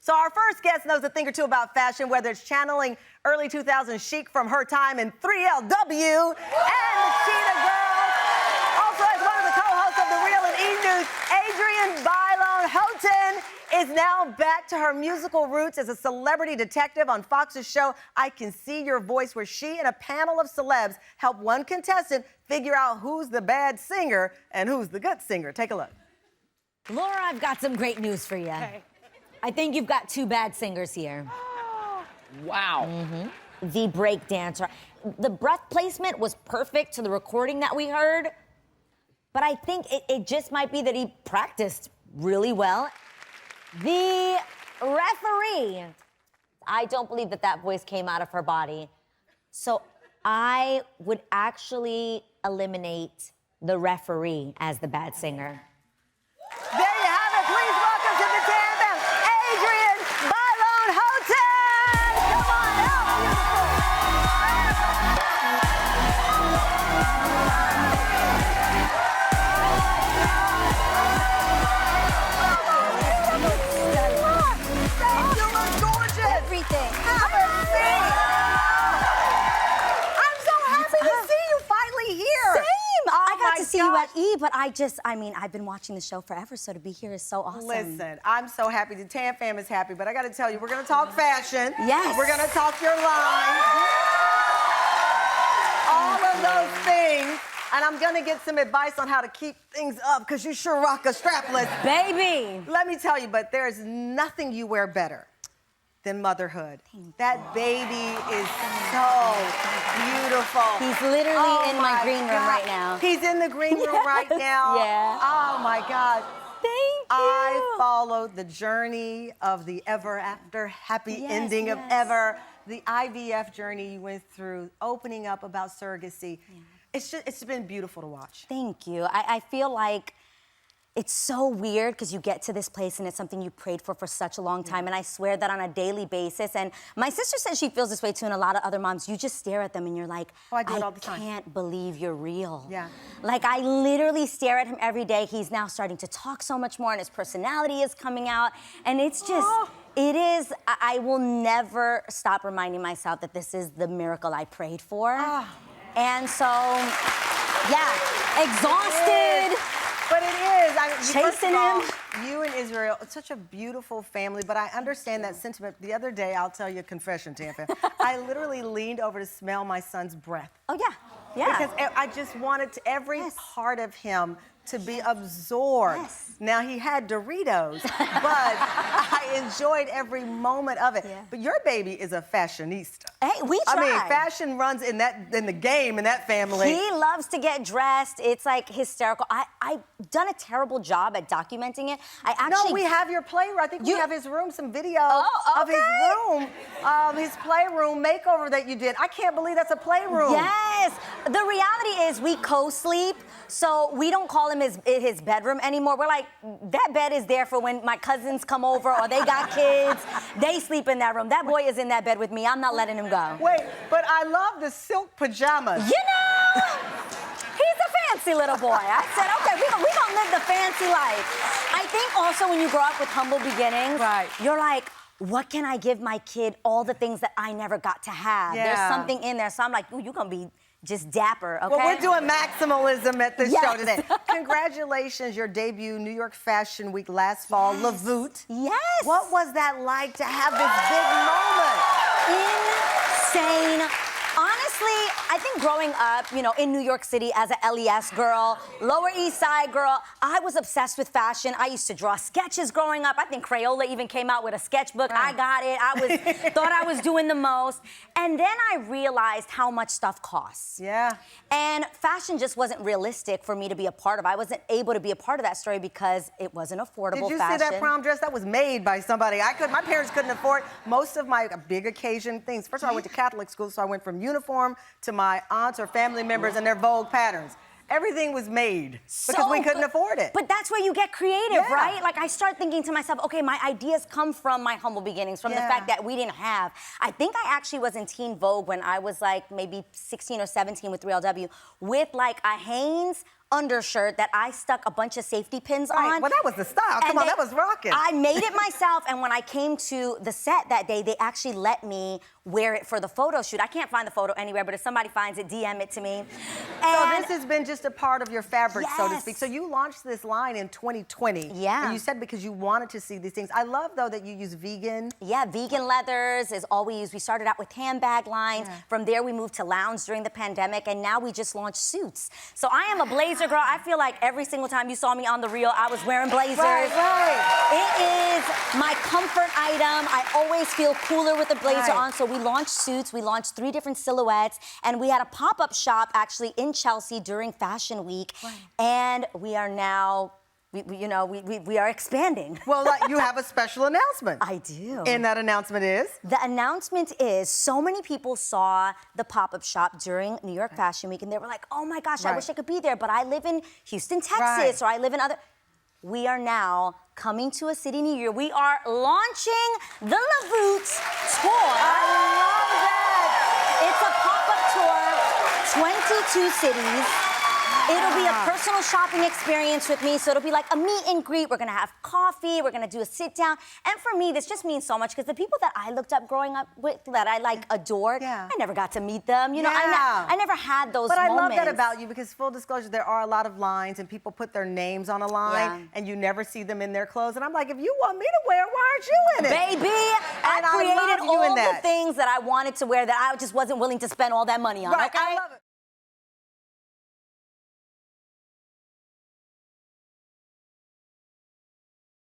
So our first guest knows a thing or two about fashion, whether it's channeling early 2000s chic from her time in 3LW and the Cheetah Girls. Also as one of the co-hosts of The Real and E! News, Adrienne Bailon-Houghton is now back to her musical roots as a celebrity detective on Fox's show I Can See Your Voice, where she and a panel of celebs help one contestant figure out who's the bad singer and who's the good singer. Take a look. Laura, I've got some great news for you. Okay. I think you've got two bad singers here. Wow. The break dancer. The breath placement was perfect to the recording that we heard, but I think it just might be that he practiced really well. The referee, I don't believe that voice came out of her body. So I would actually eliminate the referee as the bad singer. There you have it. Please welcome to the tandem, Adrienne Bailon-Houghton. Come on out, beautiful. You look gorgeous. Everything. Have a seat. I'm so happy to see you finally here. Same. I got my to see gosh. you at E, but I've been watching the show forever, so to be here is so awesome. Listen, I'm so happy. The Tan fam is happy, but I got to tell you, we're going to talk fashion. Yes. We're going to talk your line. All of those things. And I'm going to get some advice on how to keep things up, because you sure rock a strapless. Baby. Let me tell you, but there's nothing you wear better than motherhood. That baby is so beautiful. He's literally in my green room right now. He's in the green room right now. Yeah. Oh my God. Thank you. I followed the journey of the ever after happy ending of ever, the IVF journey you went through, opening up about surrogacy. Yeah. It's been beautiful to watch. Thank you. I feel like it's so weird because you get to this place and it's something you prayed for such a long time. And I swear that on a daily basis. And my sister says she feels this way too, and a lot of other moms, you just stare at them and you're like, Oh, I do it all the time. can't believe you're real. Yeah. Like, I literally stare at him every day. He's now starting to talk so much more and his personality is coming out. And it's just, it is, I will never stop reminding myself that this is the miracle I prayed for. And so, yeah, exhausted. But it is. First Chasing of all, him. You and Israel, it's such a beautiful family, but I understand that sentiment. The other day, I'll tell you a confession, Tampa. I literally leaned over to smell my son's breath. Oh, yeah. Yeah. Because I just wanted every part of him to be absorbed. Yes. Now, he had Doritos, but I enjoyed every moment of it. Yeah. But your baby is a fashionista. Hey, we try. I mean, fashion runs in the game in that family. He loves to get dressed. It's like hysterical. I've done a terrible job at documenting it. No, we have your playroom. I think we have his room, some video of his room, his playroom makeover that you did. I can't believe that's a playroom. Yes. The reality is we co-sleep, so we don't call him his bedroom anymore. We're like, that bed is there for when my cousins come over or they got kids. They sleep in that room. That boy is in that bed with me. I'm not letting him go. Wait, but I love the silk pajamas. You know, he's a fancy little boy. I said, okay, we gonna live the fancy life. I think also when you grow up with humble beginnings, you're like, what can I give my kid all the things that I never got to have? Yeah. There's something in there. So I'm like, ooh, you're gonna be just dapper, okay? Well, we're doing maximalism at this Yes. show today. Congratulations, your debut New York Fashion Week last fall, Voute. Yes. What was that like to have this big moment? Insane. Honestly, I think growing up, in New York City as a LES girl, Lower East Side girl, I was obsessed with fashion. I used to draw sketches growing up. I think Crayola even came out with a sketchbook. I got it. Thought I was doing the most. And then I realized how much stuff costs. Yeah. And fashion just wasn't realistic for me to be a part of. I wasn't able to be a part of that story because it wasn't affordable Did you fashion. see that prom dress? That was made by somebody. My parents couldn't afford most of my big occasion things. First of all, I went to Catholic school, so I went from uniform to my aunts or family members and their Vogue patterns. Everything was made because we couldn't afford it. But that's where you get creative, right? Like, I start thinking to myself, okay, my ideas come from my humble beginnings, from the fact that we didn't have. I think I actually was in Teen Vogue when I was like maybe 16 or 17 with 3LW with like a Hanes undershirt that I stuck a bunch of safety pins Right. on. Well, that was the style. Come on, that was rocking. I made it myself, and when I came to the set that day, they actually let me wear it for the photo shoot. I can't find the photo anywhere, but if somebody finds it, DM it to me. So this has been just a part of your fabric, so to Yes. speak. So you launched this line in 2020. Yeah. And you said because you wanted to see these things. I love, though, that you use vegan. Yeah, vegan leathers is all we use. We started out with handbag lines. Yeah. From there, we moved to lounge during the pandemic, and now we just launched suits. So I am a blazer girl. I feel like every single time you saw me on The Real, I was wearing blazers. Right. It is my comfort item. I always feel cooler with a blazer Right. on. So we launched suits. We launched 3 different silhouettes, and we had a pop-up shop actually in Chelsea during Fashion Week. Right. And we are now, we are expanding. Well, you have a special announcement. I do. And that announcement is? The announcement is so many people saw the pop-up shop during New York Fashion Week, and they were like, oh my gosh, I Right. wish I could be there, but I live in Houston, Texas, Right. or I live in other... We are now coming to a city near you. We are launching the Voute tour. It's a pop-up tour, 22 cities. It'll be a personal shopping experience with me, so it'll be like a meet and greet. We're gonna have coffee, we're gonna do a sit down. And for me, this just means so much because the people that I looked up growing up with, that I adored, Yeah. I never got to meet them. You know, Yeah. I never had those But I moments. love that about you because, full disclosure, there are a lot of lines and people put their names on a line Yeah. and you never see them in their clothes. And I'm like, if you want me to wear, why aren't you in it? Baby, I And I created love you in all the that. things that I wanted to wear that I just wasn't willing to spend all that money on. Right, Okay? I love it.